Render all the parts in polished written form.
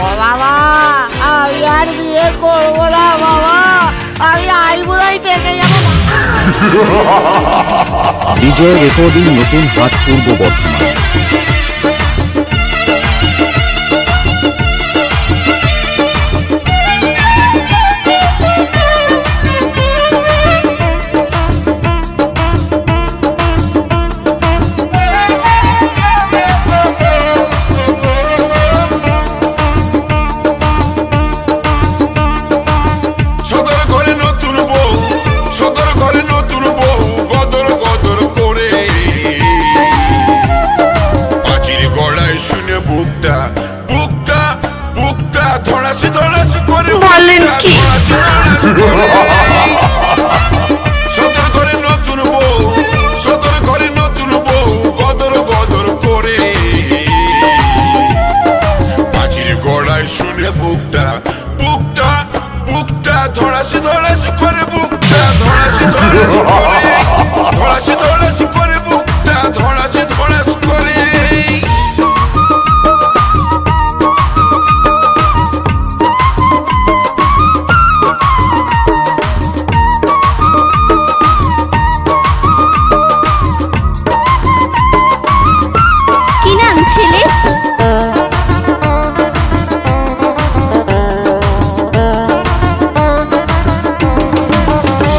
ও বাবা, আমি আর বিয়ে করবো না বাবা, আমি আইবুড়াই থেকে যাবো। বিজয় রেকর্ডিং, নতুন হাট, পূর্ব বর্ধমান। বুকটা বুকটা বুকটা ধড়াসি ধড়াসি করে বলেন কি? সদর করে নতুন বউ, সদর করে নতুন বউ, গদর গদর করে পাঁচির গড়ায় শুনে বুকটা বুকটা বুকটা ধড়াসি ধড়াসি করে, বুকটা ধড়াসি ধড়াসি করে, ধড়াসি ধড়াসি করে, বুকটা ধড়াসি ধড়াসি করে।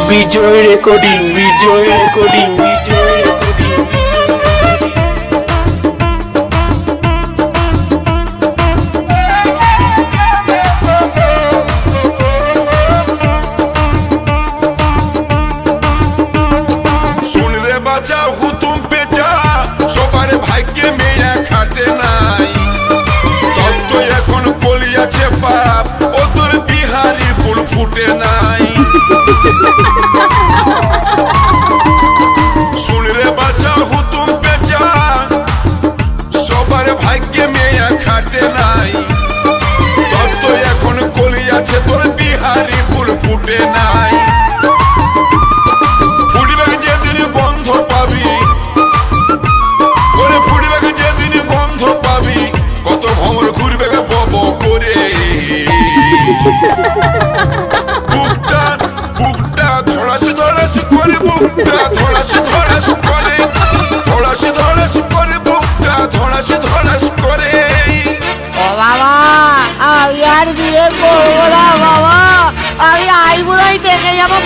বিজয় রেকর্ডিং, বিজয় রেকর্ডিং, বিজয় রেকর্ডিং। শুনলে বাঁচা হুতুম পেঁচা, সবার ভাগ্যে মেয়ে খাটে নাই, তত্ত্ব এখন কলিয়াছে পাপ, ও তোর বিহারি ফুল ফুটে নাই। শুনলে বাঁচা হুতুম পেঁচা, সবার ভাগ্যে মেয়ে খাটে নাই, তত্ত্ব এখন কলিয়াছে তোর বিহারি ফুল ফুটে নাই। ফুটবে যেদিন গন্ধ পাবি, ওরে ফুটবে যেদিন গন্ধ পাবি, কত ভ্রমর ঘুরবে বব করে। বুকটা বুকটা ধড়াসি ধড়াসি করে, বুকটা ধড়াসি ধড়াসি করে, ধড়াসি ধড়াসি করে, বুকটা ধড়াসি ধড়াসি করে। ও বাবা, আমি আর বিয়ে করবো না বাবা, আমি আইবুড়াই থেকে যাবো।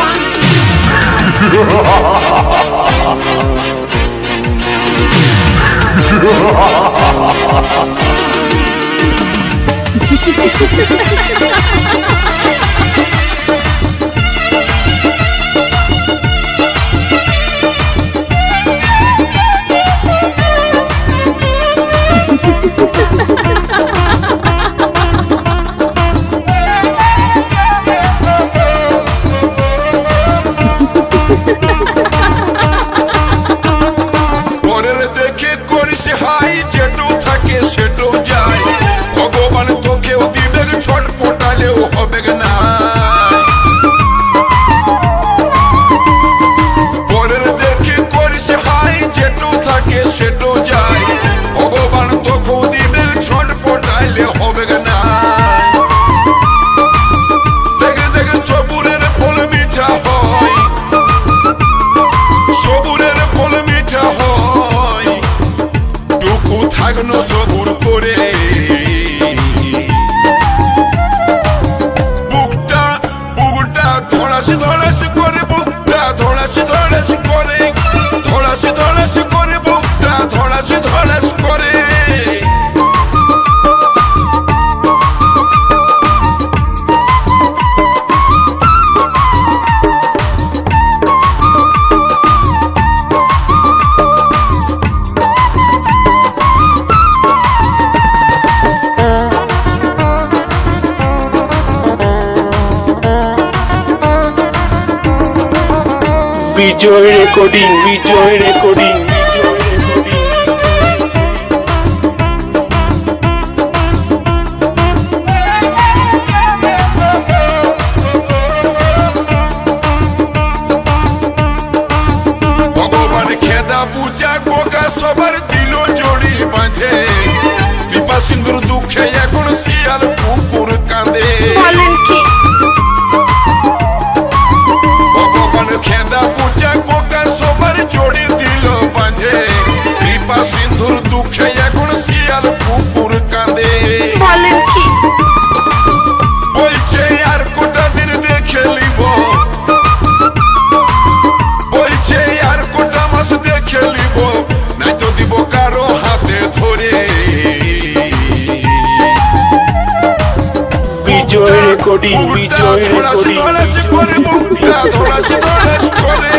পরের দেখে করিস হাই, যেটু থাকে সেটু যায়, ভগবান তোকেও দিবে ছট ফোটালেও হবে না। পরের দেখে করিস হাই, যেটু থাকে সেটু যায়, ভগবান তোকেও দিবে ছট ফোটাইলে হবে না। দেখে দেখে সবুরের ফল মিঠা হয়, সবুরের ফল মিঠা হয়, টুকু থাকলো সবুর করে। বুকটা বুকটা ধড়াসি ধড়াসি করে, বুকটা ধড়াসি ধড়াসি করে, ধড়াসি ধড়াসি করে, বুকটা ধড়াসি ধড়াসি করে। বিজয় রেকর্ডিং, বিজয় রেকর্ডিং, বিজয় রেকর্ডিং। ভগবান খেদা পূজা গোগা সবার দিল জড়ি বাঁধে, কৃপা সিন্ধুর দুঃখে এখন শিয়াল বিজয় রেকর্ডিং বুকটা বিজয় ধরাসি রেকর্ডিং ধরাসি করে বুকটা ধরাসি ধরাসি করে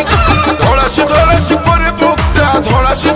ধরাসি ধরাসি করে বুকটা ধরাসি